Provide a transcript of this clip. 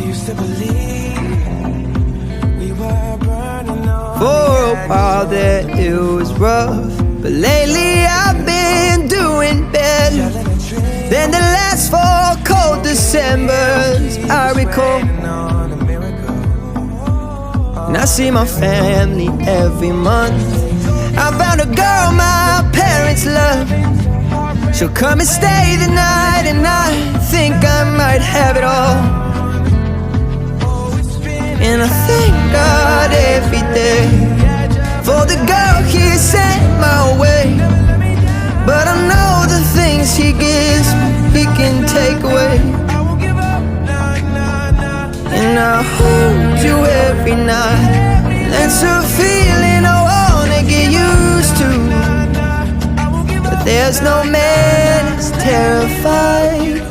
used to believe we were burning on. For a while there it was rough, but lately I've been doing better than the last 4 cold Decembers I recall. And I see my family every month. I found a girl my parents love. She'll come and stay the night, and I think I might have it all. And I thank God every day for the girl He sent my way. But I know the things He gives me, He can take away. And I hold you every night. That's a feeling I wanna get used to. But there's no man as terrified